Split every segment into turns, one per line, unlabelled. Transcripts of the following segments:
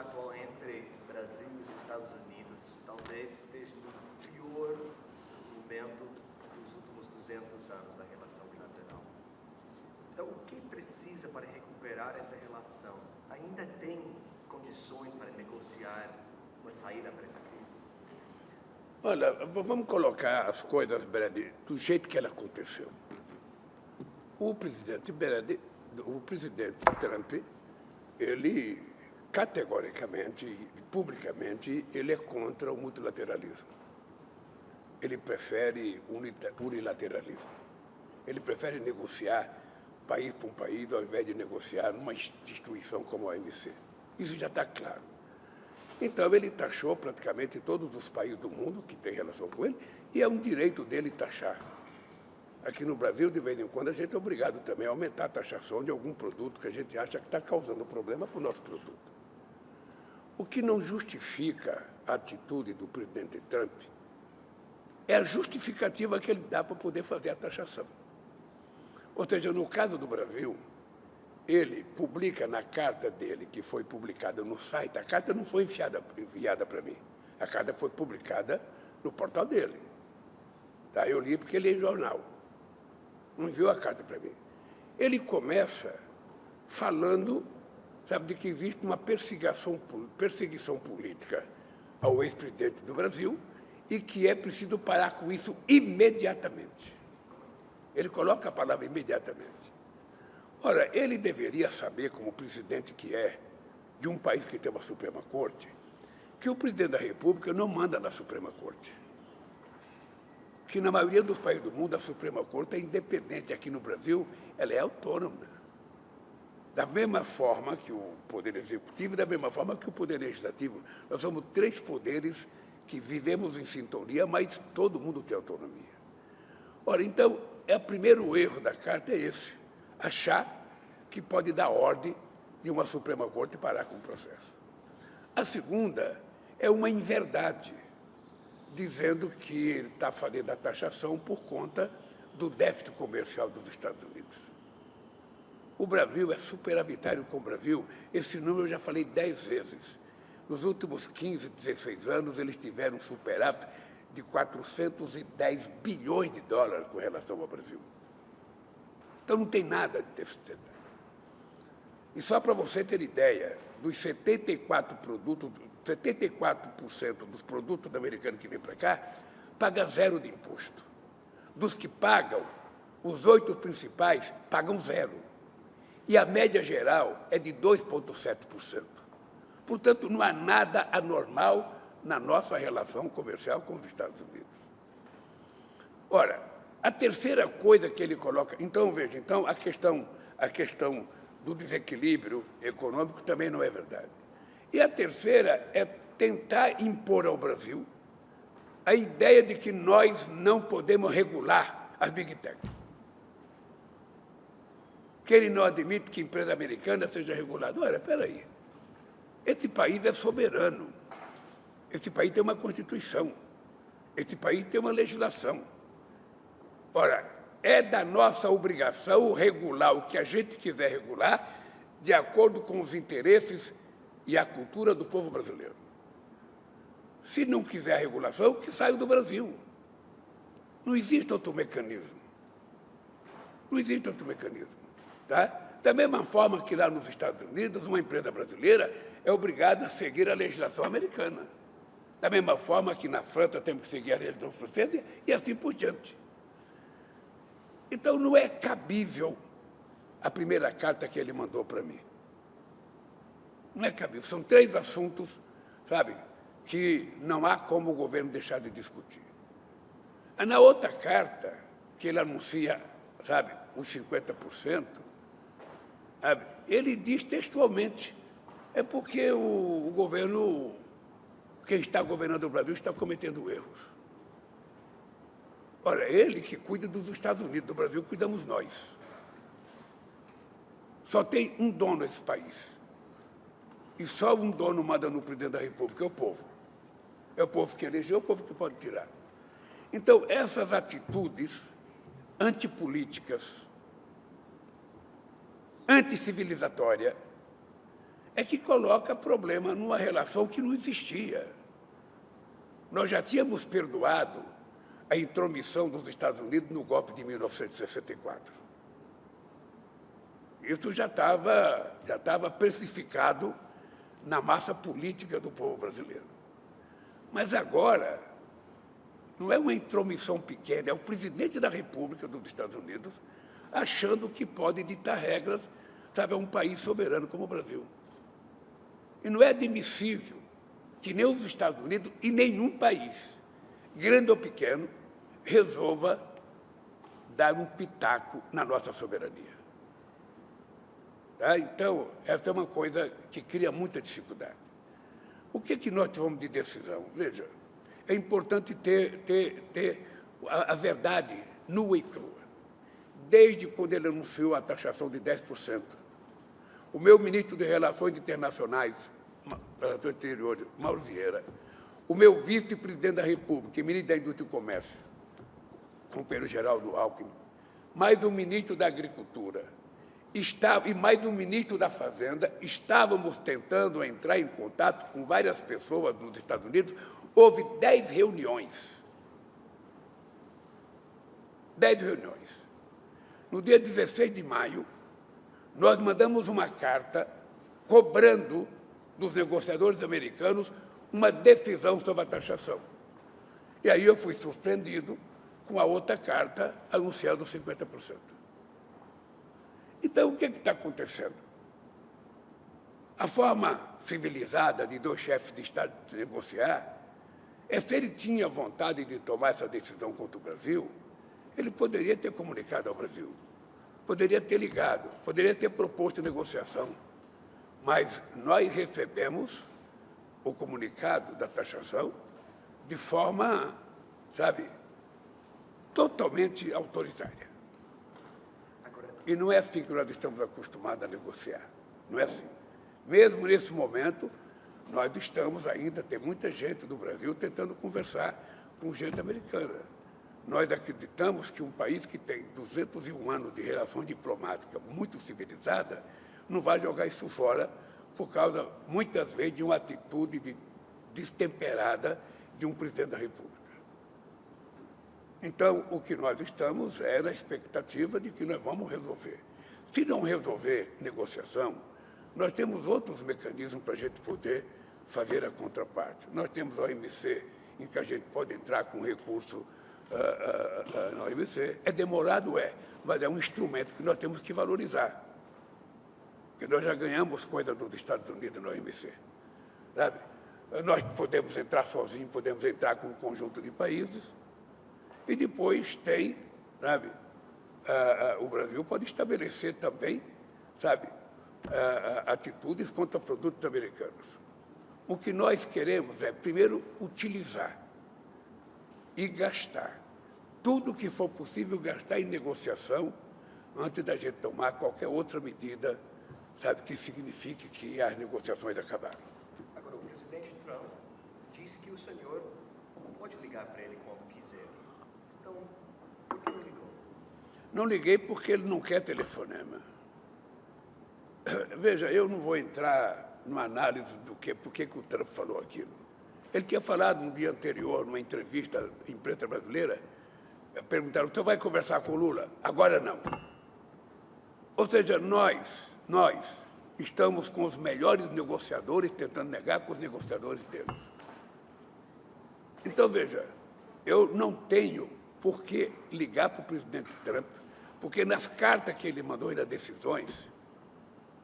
atual entre Brasil e os Estados Unidos talvez esteja no pior momento dos últimos 200 anos da relação bilateral. Então, o que precisa para recuperar essa relação? Ainda tem condições para negociar uma saída para essa crise?
Olha, vamos colocar as coisas, Brady, do jeito que ela aconteceu. O presidente Trump, ele categoricamente, publicamente, ele é contra o multilateralismo. Ele prefere unilateralismo. Ele prefere negociar país por país ao invés de negociar numa instituição como a OMC. Isso já está claro. Então, ele taxou praticamente todos os países do mundo que têm relação com ele, e é um direito dele taxar. Aqui no Brasil, de vez em quando, a gente é obrigado também a aumentar a taxação de algum produto que a gente acha que está causando problema para o nosso produto. O que não justifica a atitude do presidente Trump é a justificativa que ele dá para poder fazer a taxação. Ou seja, no caso do Brasil, ele publica na carta dele, que foi publicada no site, a carta não foi enviada para mim, a carta foi publicada no portal dele. Tá? Eu li porque ele é jornal, não enviou a carta para mim. Ele começa falando, sabe, de que existe uma perseguição política ao ex-presidente do Brasil e que é preciso parar com isso imediatamente. Ele coloca a palavra imediatamente. Ora, ele deveria saber, como presidente que é, de um país que tem uma Suprema Corte, que o presidente da República não manda na Suprema Corte. Que na maioria dos países do mundo a Suprema Corte é independente. Aqui no Brasil, ela é autônoma. Da mesma forma que o Poder Executivo e da mesma forma que o Poder Legislativo. Nós somos três poderes que vivemos em sintonia, mas todo mundo tem autonomia. Ora, então, o primeiro erro da carta é esse. Achar que pode dar ordem de uma Suprema Corte parar com o processo. A segunda é uma inverdade, dizendo que ele está fazendo a taxação por conta do déficit comercial dos Estados Unidos. O Brasil é superavitário com o Brasil. Esse número eu já falei 10 vezes. Nos últimos 15, 16 anos, eles tiveram um superávit de 410 bilhões de dólares com relação ao Brasil. Então, não tem nada de deficitário. E só para você ter ideia, dos 74% dos produtos americanos que vêm para cá, paga zero de imposto. Dos que pagam, os 8 principais pagam zero. E a média geral é de 2,7%. Portanto, não há nada anormal na nossa relação comercial com os Estados Unidos. Ora, a terceira coisa que ele coloca... Então, veja, então, a questão do desequilíbrio econômico também não é verdade. E a terceira é tentar impor ao Brasil a ideia de que nós não podemos regular as Big Techs. Que ele não admite que a empresa americana seja regulada. Olha, espera aí. Esse país é soberano. Esse país tem uma Constituição. Esse país tem uma legislação. Ora, é da nossa obrigação regular o que a gente quiser regular de acordo com os interesses e a cultura do povo brasileiro. Se não quiser a regulação, que saia do Brasil. Não existe outro mecanismo. Não existe outro mecanismo. Tá? Da mesma forma que lá nos Estados Unidos, uma empresa brasileira é obrigada a seguir a legislação americana. Da mesma forma que na França temos que seguir a legislação francesa e assim por diante. Então, não é cabível a primeira carta que ele mandou para mim. Não é cabível. São 3 assuntos, sabe, que não há como o governo deixar de discutir. Na outra carta, que ele anuncia, sabe, os 50%, sabe, ele diz textualmente, é porque o governo, quem está governando o Brasil, está cometendo erros. Olha, ele que cuida dos Estados Unidos, do Brasil cuidamos nós. Só tem um dono nesse país. E só um dono manda no presidente da República, é o povo. É o povo que elegeu, é o povo que pode tirar. Então, essas atitudes antipolíticas, anticivilizatórias, é que coloca problema numa relação que não existia. Nós já tínhamos perdoado a intromissão dos Estados Unidos no golpe de 1964. Isso já estava precificado na massa política do povo brasileiro. Mas agora, não é uma intromissão pequena, é o presidente da República dos Estados Unidos achando que pode ditar regras, sabe, a um país soberano como o Brasil. E não é admissível que nem os Estados Unidos e nenhum país, grande ou pequeno, resolva dar um pitaco na nossa soberania. Tá? Então, essa é uma coisa que cria muita dificuldade. O que nós tivemos de decisão? Veja, é importante ter a verdade nua e crua. Desde quando ele anunciou a taxação de 10%, o meu ministro de Relações Internacionais, Relações Exteriores, Mauro Vieira, o meu vice-presidente da República, ministro da Indústria e Comércio, companheiro Geraldo Alckmin, mais o ministro da Agricultura, e mais um ministro da Fazenda, estávamos tentando entrar em contato com várias pessoas nos Estados Unidos. Houve 10 reuniões. 10 reuniões. No dia 16 de maio, nós mandamos uma carta cobrando dos negociadores americanos uma decisão sobre a taxação. E aí eu fui surpreendido com a outra carta anunciando 50%. Então, o que está acontecendo? A forma civilizada de dois chefes de Estado de negociar é se ele tinha vontade de tomar essa decisão contra o Brasil, ele poderia ter comunicado ao Brasil, poderia ter ligado, poderia ter proposto negociação, mas nós recebemos o comunicado da taxação de forma, sabe, totalmente autoritária. E não é assim que nós estamos acostumados a negociar. Não é assim. Mesmo nesse momento, nós estamos ainda, tem muita gente do Brasil tentando conversar com gente americana. Nós acreditamos que um país que tem 201 anos de relação diplomática muito civilizada não vai jogar isso fora por causa, muitas vezes, de uma atitude destemperada de um presidente da República. Então, o que nós estamos é na expectativa de que nós vamos resolver. Se não resolver negociação, nós temos outros mecanismos para a gente poder fazer a contraparte. Nós temos a OMC, em que a gente pode entrar com recurso na OMC. É demorado, mas é um instrumento que nós temos que valorizar. Porque nós já ganhamos coisa dos Estados Unidos na OMC. Sabe? Nós podemos entrar sozinhos, podemos entrar com um conjunto de países. E depois tem, sabe, o Brasil pode estabelecer também, sabe, atitudes contra produtos americanos. O que nós queremos é, primeiro, utilizar e gastar tudo o que for possível gastar em negociação antes da gente tomar qualquer outra medida, sabe, que signifique que as negociações acabaram.
Agora, o presidente Trump disse que o senhor pode ligar para ele quando quiser. Então, por que não ligou?
Não liguei porque ele não quer telefonema. Veja, eu não vou entrar numa análise do por que o Trump falou aquilo. Ele tinha falado um dia anterior, numa entrevista à imprensa brasileira, perguntaram, você vai conversar com o Lula? Agora não. Ou seja, nós estamos com os melhores negociadores tentando negar com os negociadores deles. Então, veja, eu não tenho por que ligar para o presidente Trump, porque nas cartas que ele mandou e nas decisões,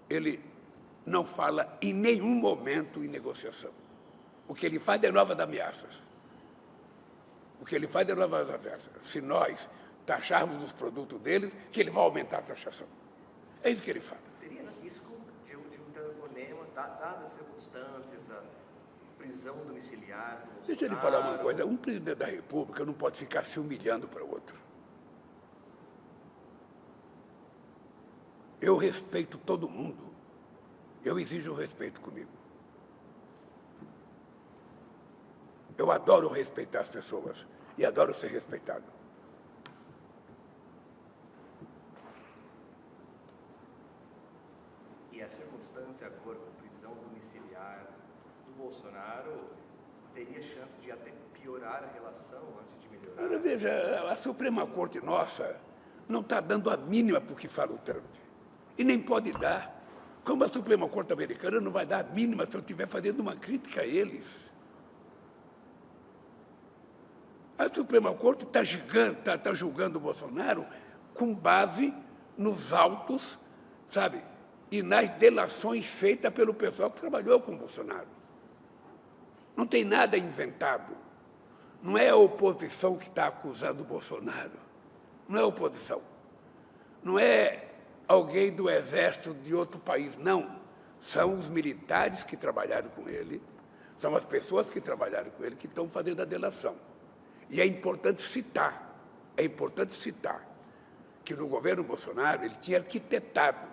ele não fala em nenhum momento em negociação. O que ele faz é novas ameaças. O que ele faz é novas ameaças. Se nós taxarmos os produtos deles, que ele vai aumentar a taxação. É isso que ele fala.
Teria risco de um telefonema, dadas as circunstâncias, a prisão domiciliar?
Deixa eu lhe falar uma coisa. Um presidente da República não pode ficar se humilhando para o outro. Eu respeito todo mundo. Eu exijo respeito comigo. Eu adoro respeitar as pessoas e adoro ser respeitado.
E que a circunstância agora com prisão domiciliar do Bolsonaro teria chance de até piorar a relação antes de melhorar?
Agora, veja, a Suprema Corte nossa não está dando a mínima para o que fala o Trump. E nem pode dar. Como a Suprema Corte americana não vai dar a mínima se eu estiver fazendo uma crítica a eles. A Suprema Corte está julgando o Bolsonaro com base nos autos, sabe, e nas delações feitas pelo pessoal que trabalhou com o Bolsonaro. Não tem nada inventado. Não é a oposição que está acusando o Bolsonaro. Não é a oposição. Não é alguém do exército de outro país, não. São os militares que trabalharam com ele, são as pessoas que trabalharam com ele que estão fazendo a delação. E é importante citar que no governo Bolsonaro ele tinha arquitetado,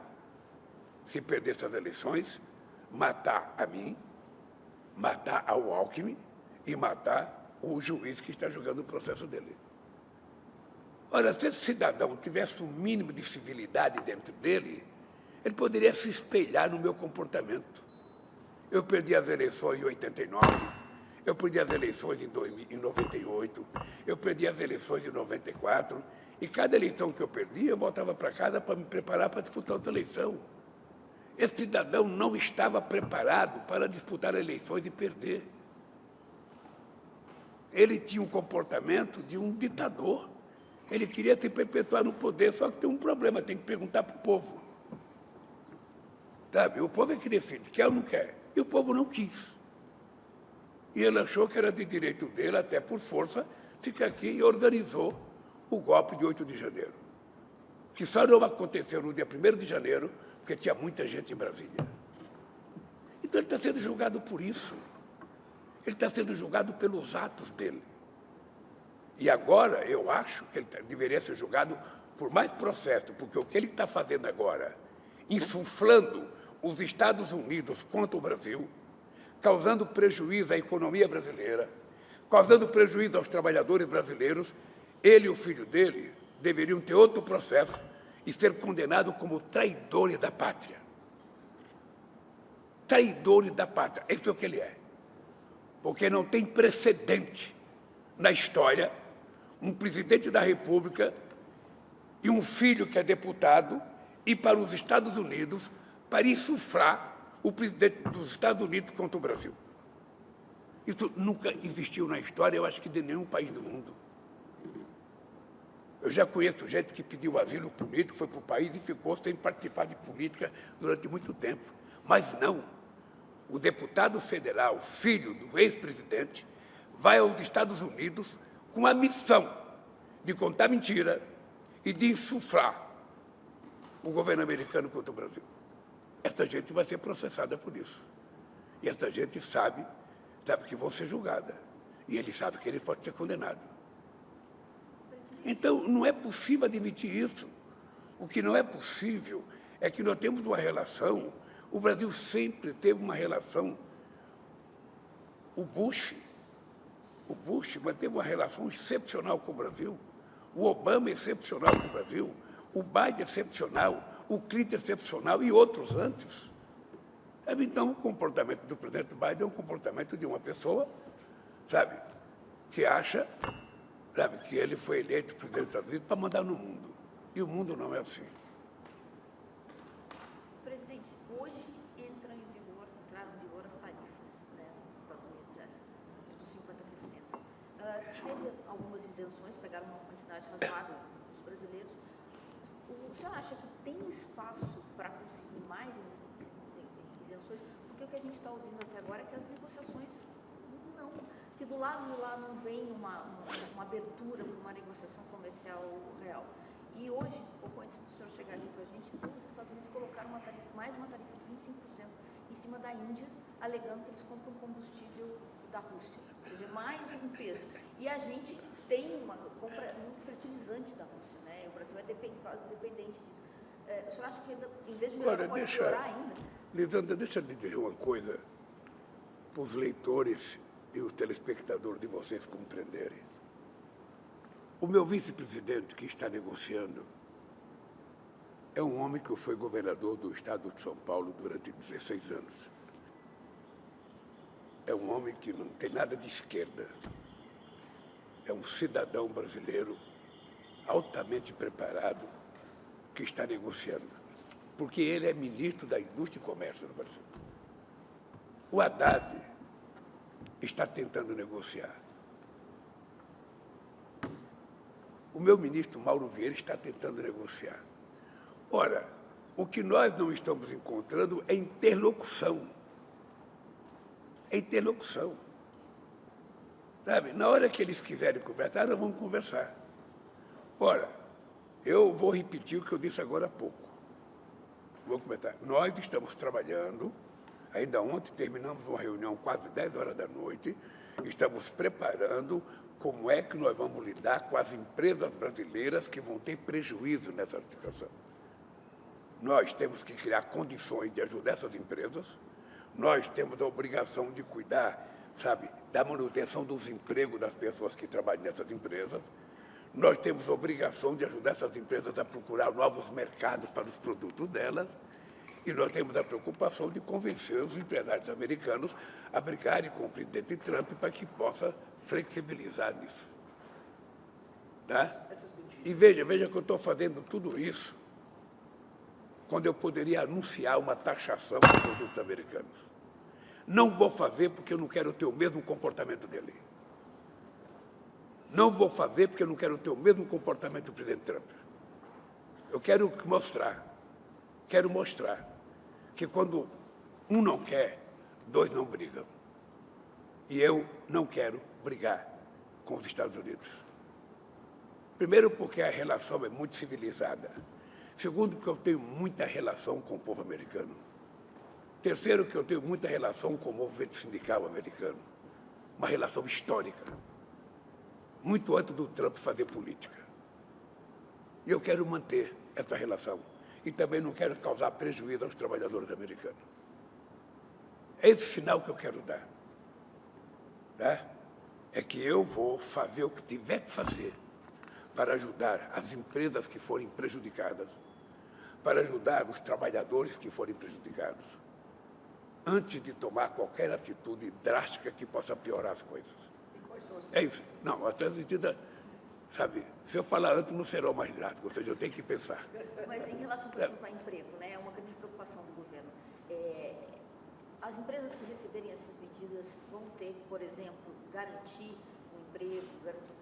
se perdesse as eleições, matar a mim, matar ao Alckmin e matar o juiz que está julgando o processo dele. Ora, se esse cidadão tivesse um mínimo de civilidade dentro dele, ele poderia se espelhar no meu comportamento. Eu perdi as eleições em 89, eu perdi as eleições em 98, eu perdi as eleições em 94, e cada eleição que eu perdi, eu voltava para casa para me preparar para disputar outra eleição. Esse cidadão não estava preparado para disputar eleições e perder. Ele tinha um comportamento de um ditador. Ele queria se perpetuar no poder, só que tem um problema, tem que perguntar para o povo. Sabe? O povo é que decide, quer ou não quer. E o povo não quis. E ele achou que era de direito dele, até por força, ficar aqui e organizou o golpe de 8 de janeiro. Que só não aconteceu no dia 1º de janeiro, porque tinha muita gente em Brasília. Então ele está sendo julgado por isso. Ele está sendo julgado pelos atos dele. E agora eu acho que ele deveria ser julgado por mais processo, porque o que ele está fazendo agora, insuflando os Estados Unidos contra o Brasil, causando prejuízo à economia brasileira, causando prejuízo aos trabalhadores brasileiros, ele e o filho dele deveriam ter outro processo e ser condenados como traidores da pátria. Traidores da pátria, isso é o que ele é. Porque não tem precedente na história um presidente da República e um filho que é deputado ir para os Estados Unidos para insuflar o presidente dos Estados Unidos contra o Brasil. Isso nunca existiu na história, eu acho que de nenhum país do mundo. Eu já conheço gente que pediu asilo político, foi para o país e ficou sem participar de política durante muito tempo. Mas não. O deputado federal, filho do ex-presidente, vai aos Estados Unidos com a missão de contar mentira e de insuflar o governo americano contra o Brasil. Essa gente vai ser processada por isso. E essa gente sabe que vão ser julgada. E ele sabe que ele pode ser condenado. Então, não é possível admitir isso. O que não é possível é que nós temos uma relação, o Brasil sempre teve uma relação, o Bush manteve uma relação excepcional com o Brasil, o Obama excepcional com o Brasil, o Biden excepcional, o Clinton excepcional e outros antes. Então, o comportamento do presidente Biden é um comportamento de uma pessoa, sabe, que acha, sabe, que ele foi eleito presidente dos Estados Unidos para mandar no mundo. E o mundo não é assim.
Presidente, hoje entraram em vigor as tarifas, né, nos Estados Unidos, dos 50%. Teve algumas isenções, pegaram uma quantidade razoável dos brasileiros. O senhor acha que tem espaço para conseguir mais isenções? Porque o que a gente está ouvindo até agora é que as negociações não, que do lado de lá não vem uma abertura para uma negociação comercial real. E hoje, pouco antes do senhor chegar aqui com a gente, os Estados Unidos colocaram mais uma tarifa de 25% em cima da Índia, alegando que eles compram combustível da Rússia, ou seja, mais um peso. E a gente compra muito fertilizante da Rússia, né? O Brasil é quase dependente disso. O senhor acha que ainda, em vez de melhorar, pode piorar ainda?
Lisandra, deixa eu lhe dizer uma coisa para os leitores e os telespectadores de vocês compreenderem. O meu vice-presidente que está negociando é um homem que foi governador do estado de São Paulo durante 16 anos. É um homem que não tem nada de esquerda. É um cidadão brasileiro altamente preparado que está negociando. Porque ele é ministro da Indústria e Comércio no Brasil. O Haddad está tentando negociar. O meu ministro Mauro Vieira está tentando negociar. Ora, o que nós não estamos encontrando é interlocução. É interlocução. Sabe, na hora que eles quiserem conversar, nós vamos conversar. Ora, eu vou repetir o que eu disse agora há pouco. Vou comentar. Nós estamos trabalhando, ainda ontem terminamos uma reunião quase 10 horas da noite, estamos preparando como é que nós vamos lidar com as empresas brasileiras que vão ter prejuízo nessa situação. Nós temos que criar condições de ajudar essas empresas, nós temos a obrigação de cuidar, sabe, da manutenção dos empregos das pessoas que trabalham nessas empresas, nós temos a obrigação de ajudar essas empresas a procurar novos mercados para os produtos delas, e nós temos a preocupação de convencer os empresários americanos a brigarem com o presidente Trump para que possa flexibilizar nisso. Tá? E veja que eu estou fazendo tudo isso quando eu poderia anunciar uma taxação dos produtos americanos. Não vou fazer porque eu não quero ter o mesmo comportamento dele. Não vou fazer porque eu não quero ter o mesmo comportamento do presidente Trump. Eu quero mostrar que quando um não quer, dois não brigam. E eu não quero brigar com os Estados Unidos. Primeiro, porque a relação é muito civilizada. Segundo, que eu tenho muita relação com o povo americano. Terceiro, que eu tenho muita relação com o movimento sindical americano. Uma relação histórica. Muito antes do Trump fazer política. E eu quero manter essa relação. E também não quero causar prejuízo aos trabalhadores americanos. É esse sinal que eu quero dar. Tá? É que eu vou fazer o que tiver que fazer para ajudar as empresas que forem prejudicadas, para ajudar os trabalhadores que forem prejudicados, antes de tomar qualquer atitude drástica que possa piorar as coisas.
E quais são as
É isso. Não, até medida, sabe, se eu falar antes não será o mais drástico, ou seja, eu tenho que pensar.
Mas em relação, por exemplo, a emprego, né, é uma grande preocupação do governo. As empresas que receberem essas medidas vão ter, por exemplo, garantir o emprego, garantir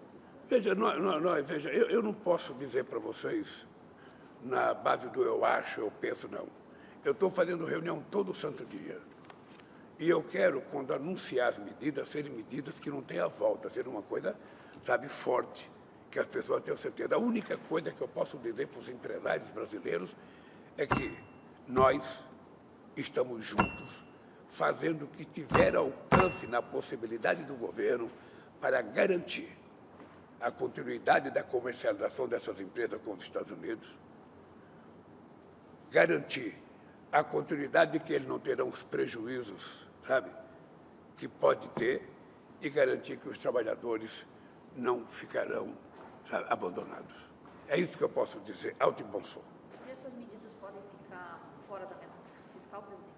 Veja, eu não posso dizer para vocês, na base do eu acho, eu penso, não. Eu estou fazendo reunião todo santo dia. E eu quero, quando anunciar as medidas, serem medidas que não tenham volta, ser uma coisa, sabe, forte, que as pessoas tenham certeza. A única coisa que eu posso dizer para os empresários brasileiros é que nós estamos juntos, fazendo o que tiver alcance na possibilidade do governo para garantir a continuidade da comercialização dessas empresas com os Estados Unidos, garantir a continuidade de que eles não terão os prejuízos, sabe, que pode ter, e garantir que os trabalhadores não ficarão, sabe, abandonados. É isso que eu posso dizer, alto e bom som.
E essas medidas podem ficar fora da meta fiscal, presidente?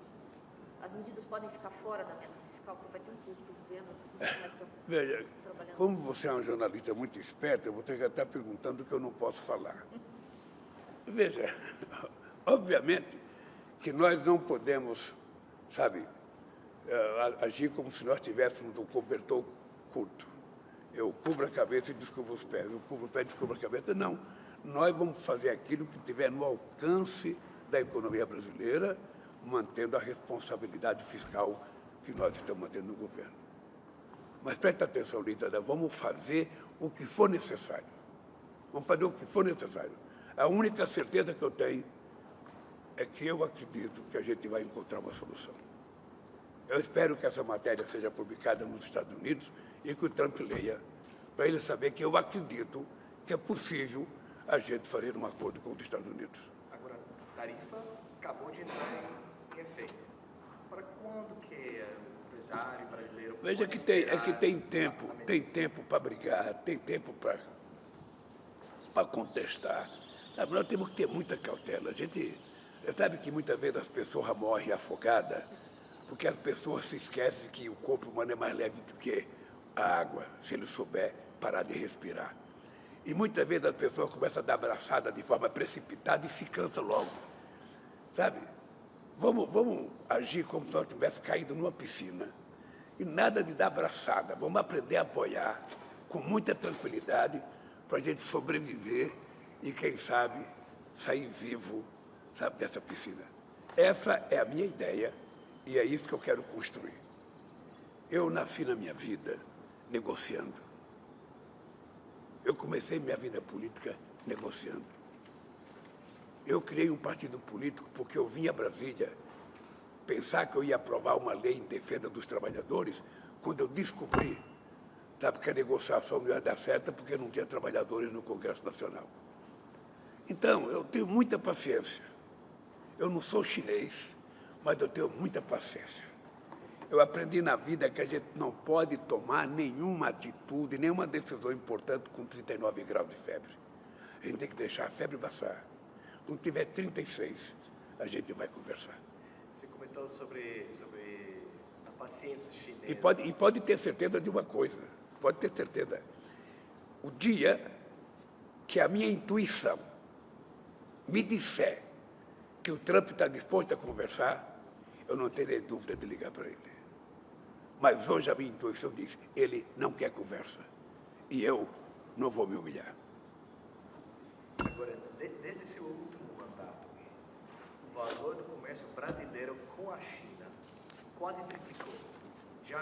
As medidas podem ficar fora da meta fiscal, porque vai ter um custo do governo.
Veja, como você é um jornalista muito esperto, eu vou ter que estar perguntando o que eu não posso falar. Veja, obviamente que nós não podemos, sabe, agir como se nós tivéssemos um cobertor curto. Eu cubro a cabeça e descubro os pés, eu cubro o pé e descubro a cabeça. Não, nós vamos fazer aquilo que tiver no alcance da economia brasileira, mantendo a responsabilidade fiscal que nós estamos mantendo no governo. Mas preste atenção, Lita, vamos fazer o que for necessário. Vamos fazer o que for necessário. A única certeza que eu tenho é que eu acredito que a gente vai encontrar uma solução. Eu espero que essa matéria seja publicada nos Estados Unidos e que o Trump leia, para ele saber que eu acredito que é possível a gente fazer um acordo com os Estados Unidos.
Agora, a tarifa acabou de entrar em efeito. Para quando que o empresário brasileiro
Veja
pode
que tem tempo para brigar, tem tempo para contestar. Sabe, nós temos que ter muita cautela. A gente sabe que muitas vezes as pessoas morrem afogadas porque as pessoas se esquecem que o corpo humano é mais leve do que a água, se ele souber parar de respirar. E muitas vezes as pessoas começam a dar abraçada de forma precipitada e se cansam logo. Sabe? Vamos agir como se nós tivéssemos caído numa piscina. E nada de dar abraçada. Vamos aprender a boiar com muita tranquilidade para a gente sobreviver e, quem sabe, sair vivo, sabe, dessa piscina. Essa é a minha ideia e é isso que eu quero construir. Eu nasci na minha vida negociando. Eu comecei minha vida política negociando. Eu criei um partido político porque eu vim a Brasília pensar que eu ia aprovar uma lei em defesa dos trabalhadores quando eu descobri, sabe, que a negociação não ia dar certo porque não tinha trabalhadores no Congresso Nacional. Então, eu tenho muita paciência. Eu não sou chinês, mas eu tenho muita paciência. Eu aprendi na vida que a gente não pode tomar nenhuma atitude, nenhuma decisão importante com 39 graus de febre. A gente tem que deixar a febre passar. Quando tiver 36, a gente vai conversar.
Você comentou sobre a paciência chinesa.
E pode ter certeza de uma coisa, pode ter certeza. O dia que a minha intuição me disser que o Trump está disposto a conversar, eu não terei dúvida de ligar para ele. Mas hoje a minha intuição diz, ele não quer conversa. E eu não vou me humilhar.
Agora, desde seu último mandato, o valor do comércio brasileiro com a China quase triplicou.